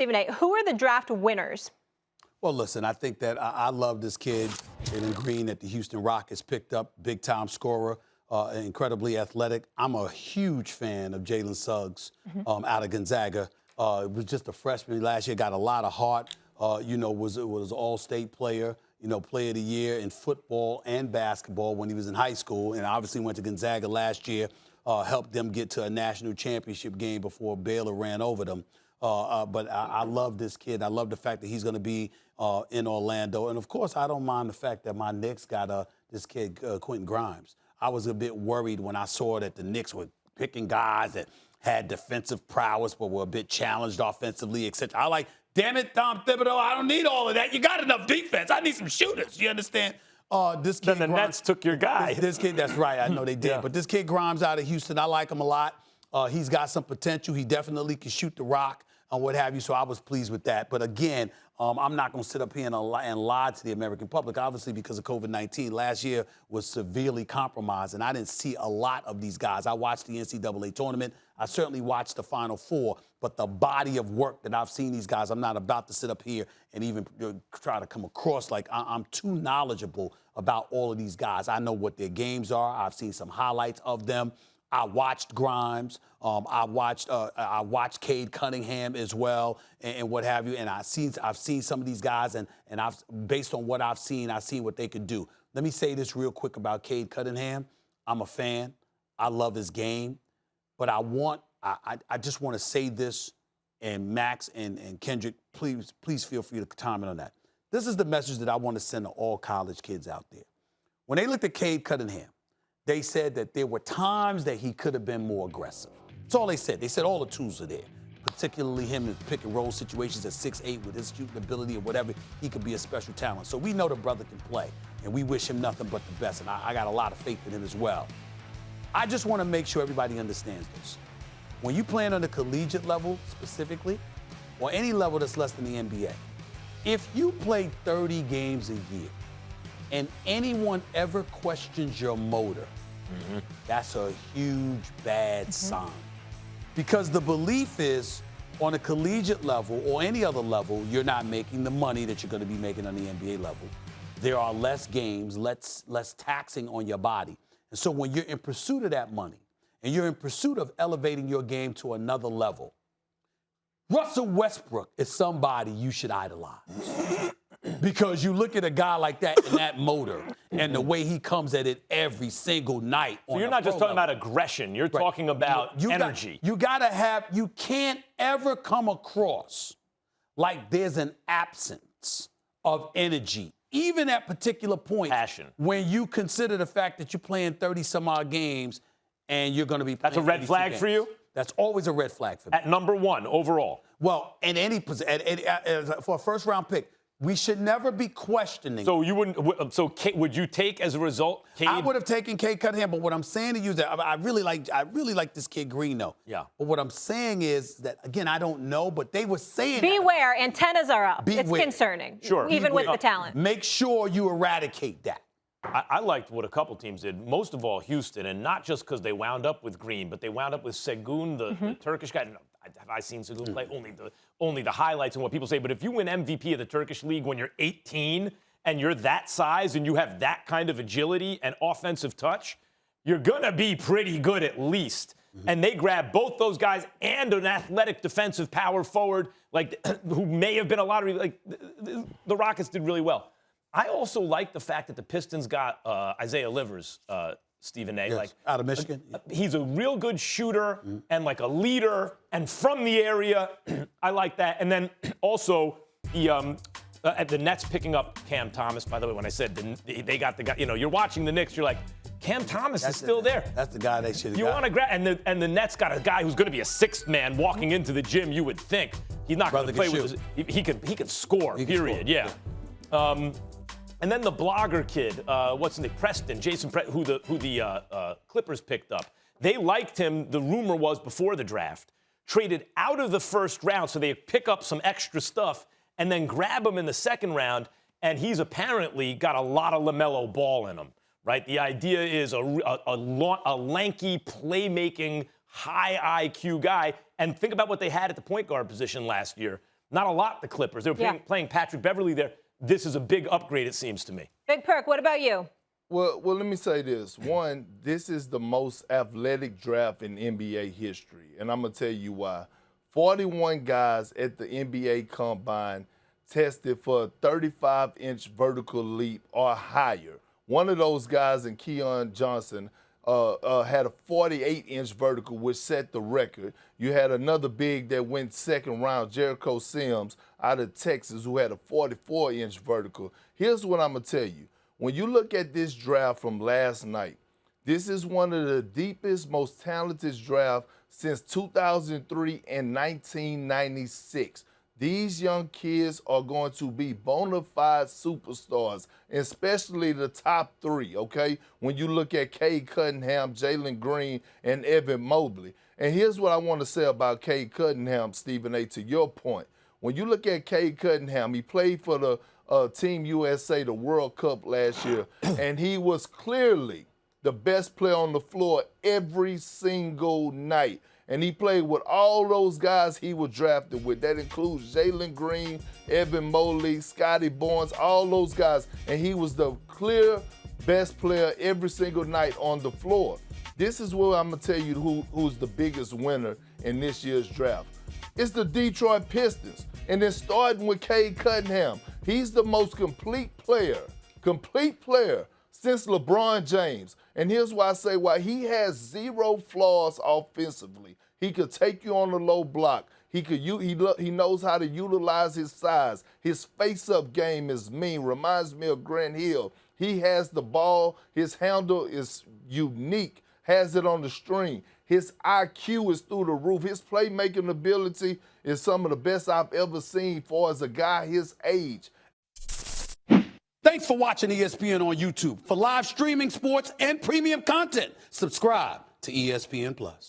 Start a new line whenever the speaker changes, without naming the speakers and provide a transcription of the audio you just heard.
Stephen A., who are the draft winners?
Well, listen, I think that I love this kid, Jalen Green, that the Houston Rockets picked up, big-time scorer, incredibly athletic. I'm a huge fan of Jalen Suggs out of Gonzaga. Was just a freshman last year, got a lot of heart, was an all-state player, player of the year in football and basketball when he was in high school, and obviously went to Gonzaga last year, helped them get to a national championship game before Baylor ran over them. But I love this kid. I love the fact that he's going to be in Orlando. And, of course, I don't mind the fact that my Knicks got this kid, Quentin Grimes. I was a bit worried when I saw that the Knicks were picking guys that had defensive prowess but were a bit challenged offensively, etc. I like, damn it, Tom Thibodeau, I don't need all of that. You got enough defense. I need some shooters. You understand? This kid
then the Nets took your guy.
This kid, that's right. I know they did. Yeah. But this kid Grimes out of Houston, I like him a lot. He's got some potential. He definitely can shoot the rock and what have you, so I was pleased with that. But again, I'm not going to sit up here and lie to the American public, obviously because of COVID-19. Last year was severely compromised, and I didn't see a lot of these guys. I watched the NCAA tournament. I certainly watched the Final Four, but the body of work that I've seen these guys, I'm not about to sit up here and even try to come across like I'm too knowledgeable about all of these guys. I know what their games are. I've seen some highlights of them. I watched Grimes. I watched Cade Cunningham as well, and what have you. And I've seen some of these guys, and I've based on what I've seen what they could do. Let me say this real quick about Cade Cunningham. I'm a fan. I love his game, but I just want to say this, and Max and Kendrick, please feel free to comment on that. This is the message that I want to send to all college kids out there. When they looked at Cade Cunningham, they said that there were times that he could have been more aggressive. That's all they said. They said all the tools are there, particularly him in pick and roll situations at 6'8" with his shooting ability or whatever. He could be a special talent. So we know the brother can play, and we wish him nothing but the best, and I got a lot of faith in him as well. I just want to make sure everybody understands this. When you play on the collegiate level specifically, or any level that's less than the NBA, if you play 30 games a year, and anyone ever questions your motor, that's a huge bad sign. Because the belief is on a collegiate level or any other level, you're not making the money that you're going to be making on the NBA level. There are less games, less taxing on your body. And so when you're in pursuit of that money and you're in pursuit of elevating your game to another level, Russell Westbrook is somebody you should idolize. Because you look at a guy like that and that motor and the way he comes at it every single night.
So you're not just talking about aggression. You're talking about energy.
You can't ever come across like there's an absence of energy, even at particular points.
Passion.
When you consider the fact that you're playing 30-some-odd games and you're going to be playing.
That's a red flag for you?
That's always a red flag for me.
At number one overall?
Well, in any position, for a first-round pick, we should never be questioning.
So you wouldn't. So would you take as a result? Cade?
I would have taken Cade Cunningham, but what I'm saying to you is that I really like this kid Green, though.
Yeah.
But what I'm saying is that again, I don't know, but they were saying.
Beware, antennas are up.
Beware.
It's concerning.
Sure.
Even with the talent.
Make sure you eradicate that.
I liked what a couple teams did, most of all Houston, and not just because they wound up with Green, but they wound up with Segun, the Turkish guy. Have I seen Segun play? Only the highlights and what people say. But if you win MVP of the Turkish league when you're 18 and you're that size and you have that kind of agility and offensive touch, you're going to be pretty good at least. And they grabbed both those guys and an athletic defensive power forward, like who may have been a lottery. Like the Rockets did really well. I also like the fact that the Pistons got Isaiah Livers, Stephen A.
Yes,
like
out of Michigan.
He's a real good shooter and like a leader and from the area. I like that. And then also at the Nets picking up Cam Thomas. By the way, when I said they got the guy, you're watching the Knicks, you're like, Cam Thomas is still there.
That's the guy they should have got.
You want to grab, and the Nets got a guy who's going to be a sixth man walking into the gym. You would think he's not going to play with his. He can score. Period. Yeah. And then the blogger kid, what's his name? Preston, Jason Preston, who the Clippers picked up. They liked him, the rumor was, before the draft. Traded out of the first round so they pick up some extra stuff and then grab him in the second round, and he's apparently got a lot of LaMelo Ball in him, right? The idea is a lanky, playmaking, high IQ guy. And think about what they had at the point guard position last year. not a lot the Clippers. They were playing Patrick Beverly there. This is a big upgrade, it seems to me.
Big Perk, what about you?
Well, let me say this. One, this is the most athletic draft in NBA history, and I'm going to tell you why. 41 guys at the NBA Combine tested for a 35-inch vertical leap or higher. One of those guys, in Keon Johnson, had a 48-inch vertical, which set the record. You had another big that went second round, Jericho Sims, out of Texas, who had a 44-inch vertical. Here's what I'm going to tell you. When you look at this draft from last night, this is one of the deepest, most talented drafts since 2003 and 1996. These young kids are going to be bona fide superstars, especially the top three, okay? When you look at Cade Cunningham, Jalen Green, and Evan Mobley. And here's what I want to say about Cade Cunningham, Stephen A., to your point. When you look at Cade Cunningham, he played for the Team USA, the World Cup last year, and he was clearly the best player on the floor every single night. And he played with all those guys he was drafted with. That includes Jalen Green, Evan Mobley, Scotty Barnes, all those guys. And he was the clear best player every single night on the floor. This is where I'm going to tell you who's the biggest winner in this year's draft. It's the Detroit Pistons. And then starting with Cade Cunningham. He's the most complete player since LeBron James. And here's why I say why. He has zero flaws offensively. He could take you on the low block. He knows how to utilize his size. His face-up game is mean. Reminds me of Grant Hill. He has the ball. His handle is unique. Has it on the string. His IQ is through the roof. His playmaking ability is some of the best I've ever seen for as a guy his age.
Thanks for watching ESPN on YouTube. For live streaming sports and premium content, subscribe to ESPN+.